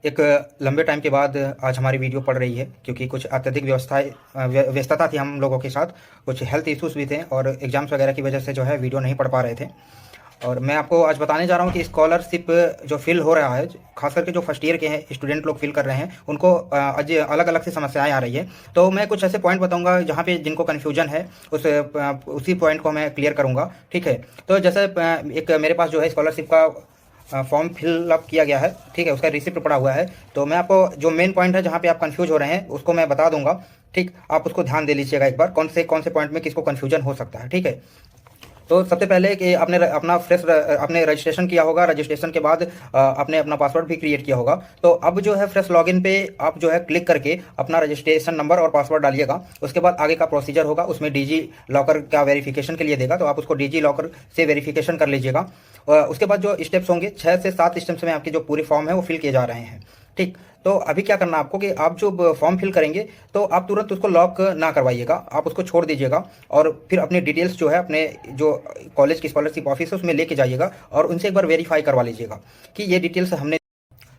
एक लंबे टाइम के बाद आज हमारी वीडियो पड़ रही है, क्योंकि कुछ अत्यधिक व्यस्तता थी हम लोगों के साथ। कुछ हेल्थ इश्यूज भी थे और एग्जाम्स वगैरह की वजह से जो है वीडियो नहीं पढ़ पा रहे थे। और मैं आपको आज बताने जा रहा हूँ कि स्कॉलरशिप जो फिल हो रहा है, खास करके जो फर्स्ट ईयर के हैं स्टूडेंट लोग फिल कर रहे हैं, उनको आज अलग अलग से समस्याएं आ रही है। तो मैं कुछ ऐसे पॉइंट बताऊंगा जहाँ पे जिनको कन्फ्यूजन है उसी पॉइंट को मैं क्लियर करूंगा। ठीक है, तो जैसे एक मेरे पास जो है स्कॉलरशिप का फॉर्म फिल अप किया गया है, ठीक है, उसका रिसिप्ट पड़ा हुआ है। तो मैं आपको जो मेन पॉइंट है जहाँ पे आप कंफ्यूज हो रहे हैं उसको मैं बता दूंगा। ठीक, आप उसको ध्यान दे लीजिएगा एक बार, कौन से पॉइंट में किसको कन्फ्यूजन हो सकता है। ठीक है, तो सबसे पहले कि आपने अपना आपने रजिस्ट्रेशन किया होगा। रजिस्ट्रेशन के बाद आपने अपना पासवर्ड भी क्रिएट किया होगा। तो अब जो है फ्रेश लॉगिन पे आप जो है क्लिक करके अपना रजिस्ट्रेशन नंबर और पासवर्ड डालिएगा। उसके बाद आगे का प्रोसीजर होगा, उसमें डिजी लॉकर का वेरिफिकेशन के लिए देगा, तो आप उसको डिजी लॉकर से वेरिफिकेशन कर लीजिएगा। उसके बाद जो स्टेप्स होंगे 6 से 7 स्टेप्स में आपके जो पूरे फॉर्म है वो फिल किए जा रहे हैं। ठीक, तो अभी क्या करना है आपको कि आप जो फॉर्म फिल करेंगे तो आप तुरंत उसको लॉक ना करवाइएगा, आप उसको छोड़ दीजिएगा और फिर अपनी डिटेल्स जो है अपने जो कॉलेज की स्कॉलरशिप ऑफिस है उसमें लेके जाइएगा और उनसे एक बार वेरीफाई करवा लीजिएगा कि ये डिटेल्स हमने।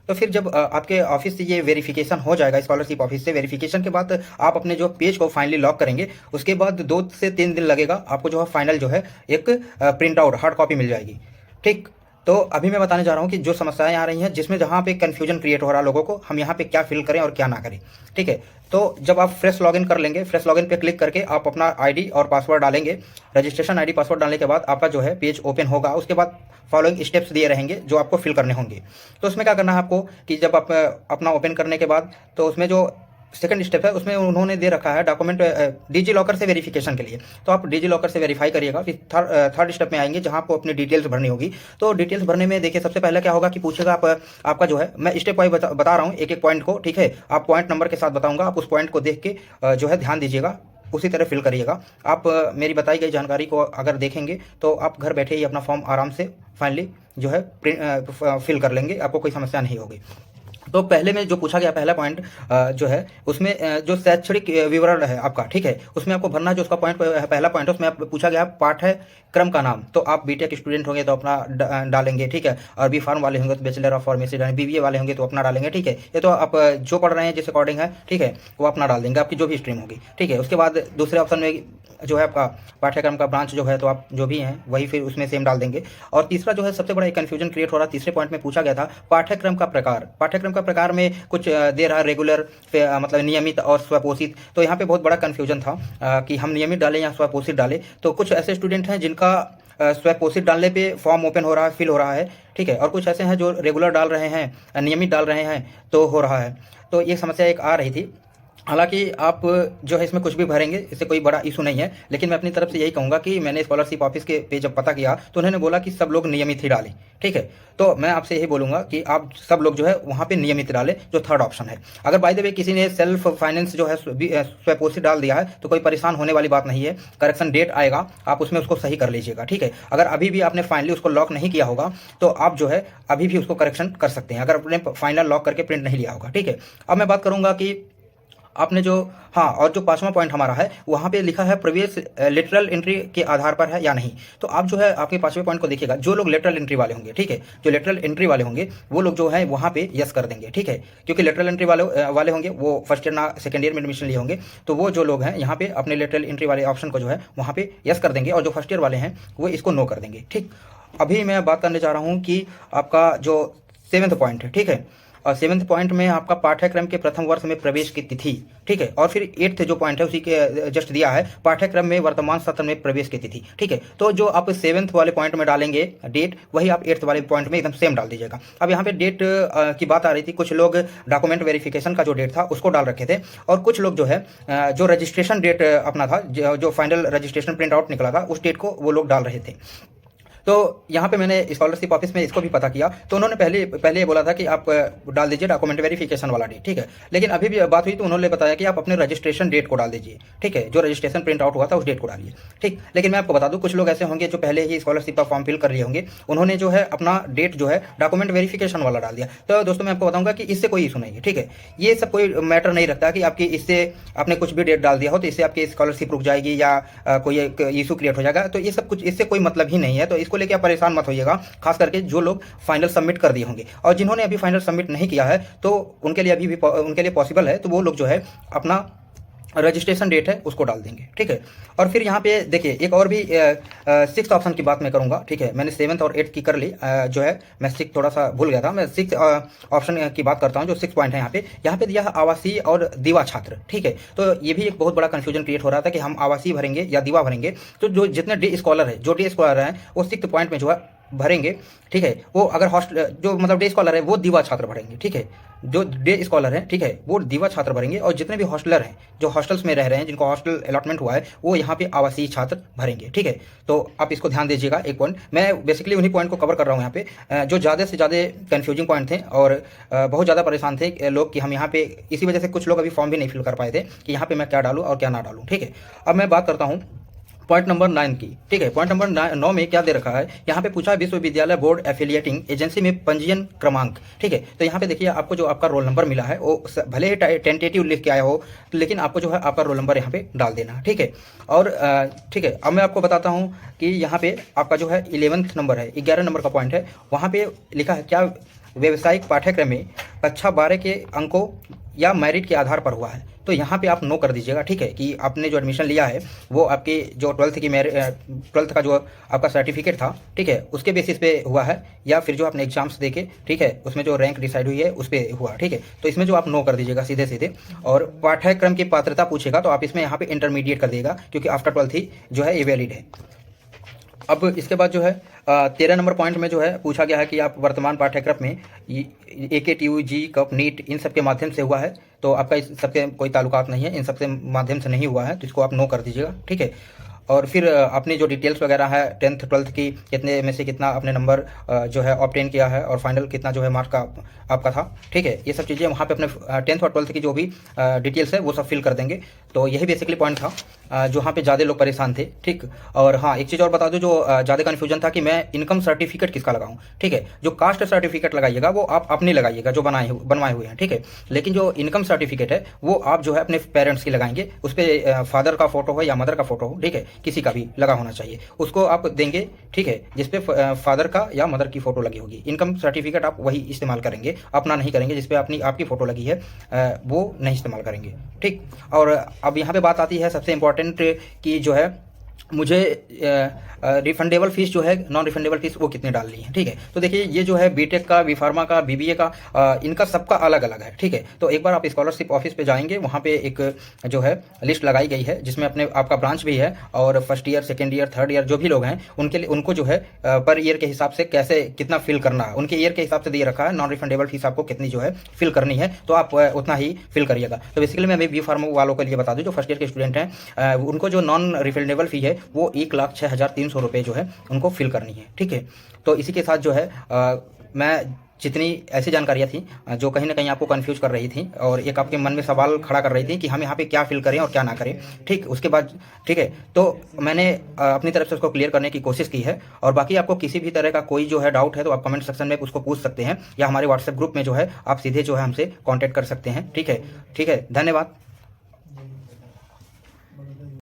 तो फिर जब आपके ऑफिस से ये वेरिफिकेशन हो जाएगा, स्कॉलरशिप ऑफिस से वेरिफिकेशन के बाद आप अपने जो पेज को फाइनली लॉक करेंगे। उसके बाद 2 से 3 दिन लगेगा, आपको जो है फाइनल जो है एक प्रिंट आउट हार्ड कॉपी मिल जाएगी। ठीक, तो अभी मैं बताने जा रहा हूँ कि जो समस्याएं आ रही हैं जिसमें जहाँ पे कन्फ्यूजन क्रिएट हो रहा है लोगों को, हम यहाँ पे क्या फिल करें और क्या ना करें। ठीक है, तो जब आप फ्रेश लॉगिन कर लेंगे, फ्रेश लॉगिन पे क्लिक करके आप अपना आईडी और पासवर्ड डालेंगे। रजिस्ट्रेशन आईडी पासवर्ड डालने के बाद आपका जो है पेज ओपन होगा। उसके बाद फॉलोइंग स्टेप्स दिए रहेंगे जो आपको फिल करने होंगे। तो उसमें क्या करना है आपको कि जब आप अपना ओपन करने के बाद, तो उसमें जो सेकंड स्टेप है उसमें उन्होंने दे रखा है डॉक्यूमेंट डिजी लॉकर से वेरिफिकेशन के लिए। तो आप डिजी लॉकर से वेरीफाई करिएगा। फिर थर्ड स्टेप में आएंगे जहां आपको अपनी डिटेल्स भरनी होगी। तो डिटेल्स भरने में देखिए सबसे पहले क्या होगा कि पूछेगा आपका जो है, मैं स्टेप वाइज बता रहा हूँ एक एक पॉइंट को। ठीक है, आप पॉइंट नंबर के साथ बताऊंगा, आप उस पॉइंट को देख के जो है ध्यान दीजिएगा, उसी तरह फिल करिएगा। आप मेरी बताई गई जानकारी को अगर देखेंगे तो आप घर बैठे ही अपना फॉर्म आराम से फाइनली जो है फिल कर लेंगे, आपको कोई समस्या नहीं होगी। तो पहले में जो पूछा गया पहला पॉइंट जो है उसमें जो शैक्षणिक विवरण है आपका, ठीक है, उसमें आपको भरना जो उसका पॉइंट पहला पॉइंट है उसमें आप पूछा गया पाठ्यक्रम का नाम। तो आप बीटेक स्टूडेंट होंगे तो अपना डालेंगे। ठीक है, और बी फार्म वाले होंगे तो बैचलर ऑफ फार्मेसी डालेंगे, बीबीए वाले होंगे तो अपना डालेंगे। ठीक है, ये तो आप जो पढ़ रहे हैं जिस अकॉर्डिंग है, ठीक है, वो अपना डाल देंगे, आपकी जो भी स्ट्रीम होगी। ठीक है, उसके बाद दूसरे ऑप्शन में जो है आपका पाठ्यक्रम का ब्रांच जो है, तो आप जो भी हैं वही फिर उसमें सेम डाल देंगे। और तीसरा जो है सबसे बड़ा एक कन्फ्यूजन क्रिएट हो रहा है, तीसरे पॉइंट में पूछा गया था पाठ्यक्रम का प्रकार। पाठ्यक्रम का प्रकार में कुछ दे रहा रेगुलर, मतलब नियमित और स्वपोषित। तो यहाँ पे बहुत बड़ा कन्फ्यूजन था कि हम नियमित डालें या स्वपोषित डालें। तो कुछ ऐसे स्टूडेंट हैं जिनका स्वपोषित डालने पे फॉर्म ओपन हो रहा है, फिल हो रहा है। ठीक है, और कुछ ऐसे हैं जो रेगुलर डाल रहे हैं, नियमित डाल रहे हैं, तो हो रहा है। तो ये समस्या एक आ रही थी। हालांकि आप जो है इसमें कुछ भी भरेंगे, इससे कोई बड़ा इशू नहीं है, लेकिन मैं अपनी तरफ से यही कहूँगा कि मैंने स्कॉलरशिप ऑफिस के पे जब पता किया तो उन्होंने बोला कि सब लोग नियमित ही डालें। ठीक है, तो मैं आपसे यही बोलूँगा कि आप सब लोग जो है वहाँ पे नियमित डालें, जो थर्ड ऑप्शन है। अगर बाय द वे किसी ने सेल्फ फाइनेंस जो है स्वपोषित डाल दिया है तो कोई परेशान होने वाली बात नहीं है। करेक्शन डेट आएगा, आप उसमें उसको सही कर लीजिएगा। ठीक है, अगर अभी भी आपने फाइनली उसको लॉक नहीं किया होगा तो आप जो है अभी भी उसको करेक्शन कर सकते हैं, अगर आपने फाइनल लॉक करके प्रिंट नहीं लिया होगा। ठीक है, अब मैं बात करूँगा कि आपने जो, हाँ, और जो 5वां पॉइंट हमारा है वहाँ पे लिखा है प्रवेश लेटरल एंट्री के आधार पर है या नहीं। तो आप जो है आपके 5वें पॉइंट को देखिएगा, जो लोग लेटरल एंट्री वाले होंगे, ठीक है, जो लेटरल एंट्री वाले होंगे वो लोग जो है वहाँ पे यस कर देंगे। ठीक है, क्योंकि लेटरल एंट्री वाले होंगे वो फर्स्ट ईयर ना सेकंड ईयर में एडमिशन लिए होंगे, तो वो जो लोग हैं यहाँ पे अपने लेटरल एंट्री वाले ऑप्शन को जो है वहाँ पे यस कर देंगे, और जो फर्स्ट ईयर वाले हैं वो इसको नो कर देंगे। ठीक, अभी मैं बात करने जा रहा हूँ कि आपका जो 7वां पॉइंट है, ठीक है, और 7वां पॉइंट में आपका पाठ्यक्रम के प्रथम वर्ष में प्रवेश की तिथि। ठीक है, और फिर 8th जो पॉइंट है उसी के जस्ट दिया है पाठ्यक्रम में वर्तमान सत्र में प्रवेश की तिथि। ठीक है, तो जो आप 7th वाले पॉइंट में डालेंगे डेट, वही आप 8th वाले पॉइंट में एकदम सेम डाल दीजिएगा। अब यहाँ पे डेट की बात आ रही थी, कुछ लोग डॉक्यूमेंट वेरिफिकेशन का जो डेट था उसको डाल रखे थे, और कुछ लोग जो है जो रजिस्ट्रेशन डेट अपना था, जो फाइनल रजिस्ट्रेशन प्रिंट आउट निकला था उस डेट को वो लोग डाल रहे थे। तो यहाँ पे मैंने स्कॉलरशिप ऑफिस में इसको भी पता किया, तो उन्होंने पहले ये बोला था कि आप डाल दीजिए डॉक्यूमेंट वेरिफिकेशन वाला डेट। ठीक है, लेकिन अभी भी बात हुई तो उन्होंने बताया कि आप अपने रजिस्ट्रेशन डेट को डाल दीजिए। ठीक है, जो रजिस्ट्रेशन प्रिंट आउट हुआ था उस डेट को डालिए। ठीक, लेकिन मैं आपको बता दूं कुछ लोग ऐसे होंगे जो पहले ही स्कॉलरशिप का फॉर्म फिल कर लिए होंगे, उन्होंने जो है अपना डेट जो है डॉक्यूमेंट वेरिफिकेशन वाला डाल दिया। तो दोस्तों मैं आपको बताऊंगा कि इससे कोई इशू नहीं है। ठीक है, ये सब कोई मैटर नहीं रखता कि आपकी इससे आपने कुछ भी डेट डाल दिया हो तो इससे आपकी स्कॉलरशिप रुक जाएगी या कोई इशू क्रिएट हो जाएगा, तो ये सब कुछ इससे कोई मतलब ही नहीं है। तो इसको लेके आप परेशान मत होइएगा, खास करके जो लोग फाइनल सबमिट कर दिए होंगे। और जिन्होंने अभी फाइनल सबमिट नहीं किया है तो उनके लिए अभी भी उनके लिए पॉसिबल है, तो वो लोग जो है अपना रजिस्ट्रेशन डेट है उसको डाल देंगे, ठीक है। और फिर यहाँ पे देखिए एक और भी 6th ऑप्शन की बात मैं करूँगा, ठीक है। मैंने 7th और 8th की कर ली, जो है मैं 6 थोड़ा सा भूल गया था। मैं 6th ऑप्शन की बात करता हूँ, जो 6 पॉइंट है यहाँ पे दिया है आवासीय और दीवा छात्र, ठीक है। तो ये भी एक बहुत बड़ा कन्फ्यूजन क्रिएट हो रहा था कि हम आवासीय भरेंगे या दीवा भरेंगे। तो जो जितने डे स्कॉलर है, जो डे स्कॉलर हैं वो 6th पॉइंट में जो है भरेंगे, ठीक है। वो अगर हॉस्टल जो मतलब डे स्कॉलर है वो दीवा छात्र भरेंगे, ठीक है। जो डे स्कॉलर हैं, ठीक है, वो दीवा छात्र भरेंगे। और जितने भी हॉस्टलर हैं, जो हॉस्टल्स में रह रहे हैं, जिनको हॉस्टल अलॉटमेंट हुआ है, वो यहाँ पे आवासीय छात्र भरेंगे, ठीक है। तो आप इसको ध्यान दीजिएगा। एक पॉइंट मैं बेसिकली उन्हीं पॉइंट को कवर कर रहा हूँ यहाँ पे, जो ज़्यादा से ज़्यादा कन्फ्यूजिंग पॉइंट थे और बहुत ज़्यादा परेशान थे लोग कि हम यहाँ पे, इसी वजह से कुछ लोग अभी फॉर्म भी नहीं फिल कर पाए थे कि यहाँ पे मैं क्या डालूँ और क्या ना डालूँ, ठीक है। अब मैं बात करता हूँ पॉइंट नंबर 9 की, ठीक है। पॉइंट नंबर 9 में क्या दे रखा है, यहाँ पे पूछा है विश्वविद्यालय बोर्ड एफिलिएटिंग एजेंसी में पंजीयन क्रमांक, ठीक है। तो यहाँ पे देखिए आपको जो आपका रोल नंबर मिला है वो भले ही टेंटेटिव लिख के आया हो, लेकिन आपको जो है आपका रोल नंबर यहाँ पे डाल देना, ठीक है। और ठीक है, अब मैं आपको बताता हूँ कि यहाँ पे आपका जो है 11th नंबर है, 11 नंबर का पॉइंट है। वहाँ पे लिखा है क्या व्यावसायिक पाठ्यक्रम में कक्षा 12 के अंकों या मेरिट के आधार पर हुआ है। तो यहाँ पे आप नो कर दीजिएगा, ठीक है, कि आपने जो एडमिशन लिया है वो आपके जो 12th का जो आपका सर्टिफिकेट था, ठीक है, उसके बेसिस पे हुआ है, या फिर जो आपने एग्जाम्स देके, ठीक है, उसमें जो रैंक डिसाइड हुई है उस पर हुआ, ठीक है। तो इसमें जो आप नो कर दीजिएगा सीधे सीधे। और पाठ्यक्रम की पात्रता पूछेगा तो आप इसमें यहाँ पे इंटरमीडिएट कर देगा, क्योंकि आफ्टर 12th ही जो है ये वैलिड है। अब इसके बाद जो है 13 नंबर पॉइंट में जो है पूछा गया है कि आप वर्तमान पाठ्यक्रम में AKTU, जी कप, नीट इन सब के माध्यम से हुआ है। तो आपका इस सबके कोई ताल्लुकात नहीं है, इन सबके माध्यम से नहीं हुआ है, तो इसको आप नो कर दीजिएगा, ठीक है। और फिर अपनी जो डिटेल्स वगैरह है 10th 12th की, कितने में से कितना आपने नंबर जो है ऑब्टेन किया है और फाइनल कितना जो है मार्क का आपका था, ठीक है। ये सब चीज़ें वहाँ पे अपने 10th और 12th की जो भी डिटेल्स है वो सब फिल कर देंगे। तो यही बेसिकली पॉइंट था जो वहाँ पे ज़्यादा लोग परेशान थे, ठीक। और हाँ, एक चीज़ और बता दूँ, जो ज़्यादा कन्फ्यूजन था कि मैं इनकम सर्टिफिकेट किसका लगाऊँ, ठीक है। जो कास्ट सर्टिफिकेट लगाइएगा वो आप अपनी लगाइएगा जो बनवाए हुए हैं, ठीक है। लेकिन जो इनकम सर्टिफिकेट है वो आप जो है अपने पेरेंट्स की लगाएंगे, उस पर फादर का फोटो हो या मदर का फोटो हो, ठीक है, किसी का भी लगा होना चाहिए, उसको आप देंगे, ठीक है, जिसपे फादर का या मदर की फोटो लगी होगी। इनकम सर्टिफिकेट आप वही इस्तेमाल करेंगे, अपना नहीं करेंगे, जिसपे आपकी फोटो लगी है वो नहीं इस्तेमाल करेंगे, ठीक। और अब यहाँ पे बात आती है सबसे इम्पोर्टेंट कि जो है मुझे रिफंडेबल फीस जो है, नॉन रिफंडेबल फीस वो कितनी डालनी है, ठीक है। तो देखिए ये जो है बीटेक का, बी फार्मा का, बीबीए का, इनका सबका अलग अलग है, ठीक है। तो एक बार आप स्कॉलरशिप ऑफिस पे जाएंगे, वहाँ पे एक जो है लिस्ट लगाई गई है जिसमें अपने आपका ब्रांच भी है, और first year, second year, third year जो भी लोग हैं उनके लिए, उनको जो है पर ईयर के हिसाब से कैसे कितना फिल करना है, उनके ईयर के हिसाब से दे रखा है नॉन रिफंडेबल फीस आपको कितनी जो है फिल करनी है, तो आप उतना ही फिल करिएगा। तो बेसिकली मैं बी फार्मा वालों के लिए बता दूँ, जो फर्स्ट ईयर के स्टूडेंट हैं उनको जो नॉन रिफंडेबल फी है वो 1,06,300 रुपये जो है उनको फिल करनी है, ठीक है। तो इसी के साथ जो है मैं जितनी ऐसी जानकारियाँ थी जो कहीं ना कहीं आपको कंफ्यूज कर रही थी और एक आपके मन में सवाल खड़ा कर रही थी कि हम यहाँ पे क्या फिल करें और क्या ना करें, ठीक, उसके बाद, ठीक है, तो मैंने अपनी तरफ से उसको क्लियर करने की कोशिश की है। और बाकी आपको किसी भी तरह का कोई जो है डाउट है तो आप कमेंट सेक्शन में उसको पूछ सकते हैं, या हमारे व्हाट्सएप ग्रुप में जो है आप सीधे जो है हमसे कॉन्टैक्ट कर सकते हैं, ठीक है। ठीक है, धन्यवाद।